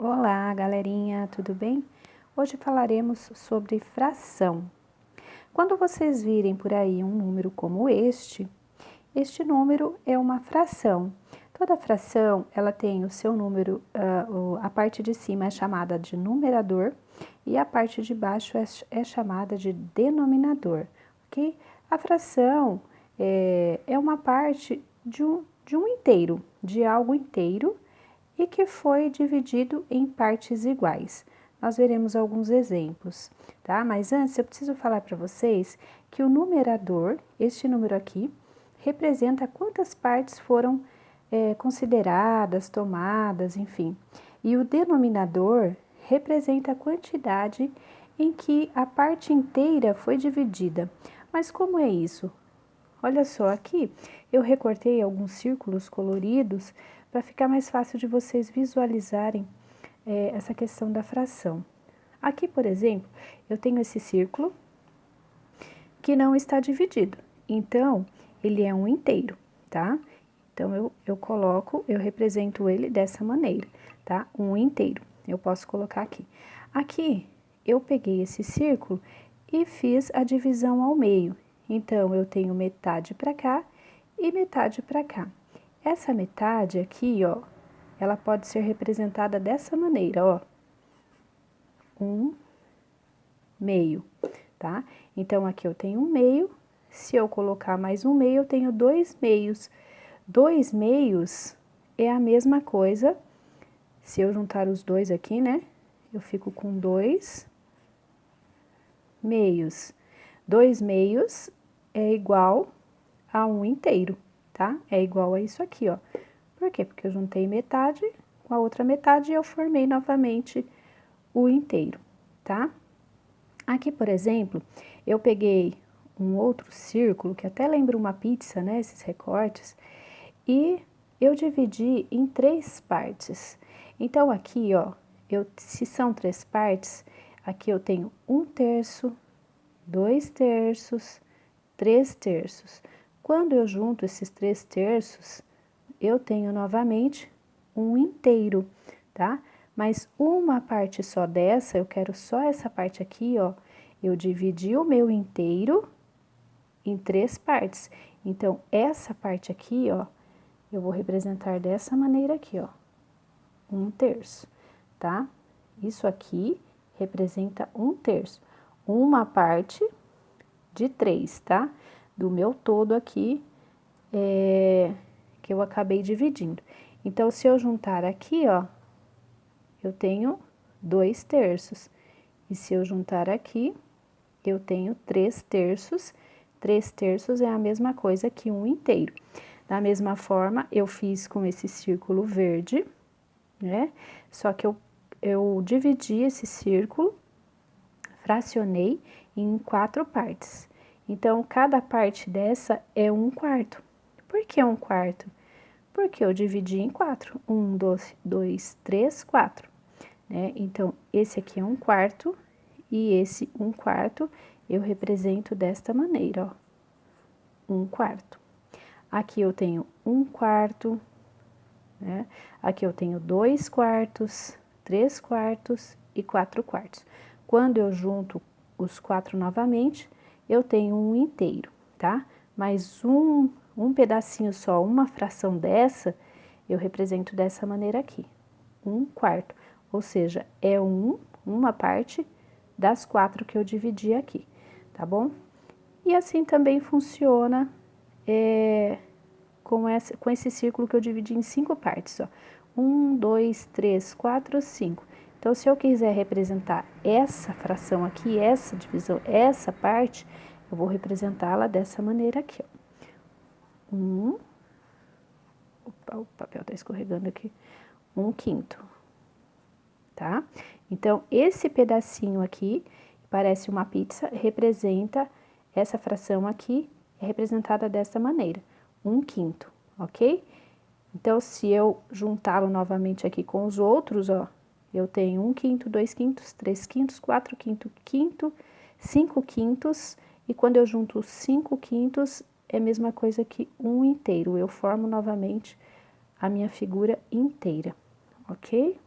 Olá, galerinha, tudo bem? Hoje falaremos sobre fração. Quando vocês virem por aí um número como este número é uma fração. Toda fração, ela tem o seu número, a parte de cima é chamada de numerador e a parte de baixo é chamada de denominador, ok? A fração é uma parte de um inteiro, de algo inteiro, e que foi dividido em partes iguais. Nós veremos alguns exemplos, tá? Mas antes eu preciso falar para vocês que o numerador, este número aqui, representa quantas partes foram consideradas, tomadas, enfim. E o denominador representa a quantidade em que a parte inteira foi dividida. Mas como é isso? Olha só, aqui eu recortei alguns círculos coloridos para ficar mais fácil de vocês visualizarem essa questão da fração. Aqui, por exemplo, eu tenho esse círculo que não está dividido, então ele é um inteiro, tá? Então eu represento ele dessa maneira, tá? Um inteiro, eu posso colocar aqui. Aqui eu peguei esse círculo e fiz a divisão ao meio, então eu tenho metade para cá e metade para cá. Essa metade aqui, ó, ela pode ser representada dessa maneira, ó. Um meio, tá? Então, aqui eu tenho um meio, se eu colocar mais um meio, eu tenho dois meios. Dois meios é a mesma coisa, se eu juntar os dois aqui, né? Eu fico com dois meios. Dois meios é igual a um inteiro, tá? É igual a isso aqui, ó. Por quê? Porque eu juntei metade com a outra metade e eu formei novamente o inteiro, tá? Aqui, por exemplo, eu peguei um outro círculo, que até lembra uma pizza, né? Esses recortes, e eu dividi em três partes. Então, aqui, ó, se são três partes, aqui eu tenho 1/3, 2/3, 3/3. Quando eu junto esses 3/3, eu tenho novamente um inteiro, tá? Mas uma parte só dessa, eu quero só essa parte aqui, ó. Eu dividi o meu inteiro em três partes. Então, essa parte aqui, ó, eu vou representar dessa maneira aqui, ó. 1/3, tá? Isso aqui representa 1/3. Uma parte de 3, tá? Do meu todo aqui, que eu acabei dividindo. Então, se eu juntar aqui, ó, eu tenho 2/3. E se eu juntar aqui, eu tenho 3/3. 3/3 é a mesma coisa que um inteiro. Da mesma forma, eu fiz com esse círculo verde, né? Só que eu dividi esse círculo, fracionei em 4 partes. Então, cada parte dessa é 1/4. Por que 1/4? Porque eu dividi em 4. 1, 2, 3, 4. Né? Então, esse aqui é 1/4 e esse 1/4 eu represento desta maneira, ó. 1/4. Aqui eu tenho 1/4, né? Aqui eu tenho 2/4, 3/4 e 4/4. Quando eu junto os 4 novamente, eu tenho um inteiro, tá? Mas um pedacinho só, uma fração dessa, eu represento dessa maneira aqui, 1/4. Ou seja, é uma parte das 4 que eu dividi aqui, tá bom? E assim também funciona com esse círculo que eu dividi em 5 partes, ó. 1, 2, 3, 4, 5. Então, se eu quiser representar essa fração aqui, essa divisão, essa parte, eu vou representá-la dessa maneira aqui, ó. Opa, o papel tá escorregando aqui. 1/5, tá? Então, esse pedacinho aqui, parece uma pizza, representa essa fração aqui, é representada dessa maneira, 1/5, ok? Então, se eu juntá-lo novamente aqui com os outros, ó, eu tenho 1/5, 2/5, 3/5, 4/5, quinto, 5/5, e quando eu junto 5/5, é a mesma coisa que um inteiro. Eu formo novamente a minha figura inteira, ok?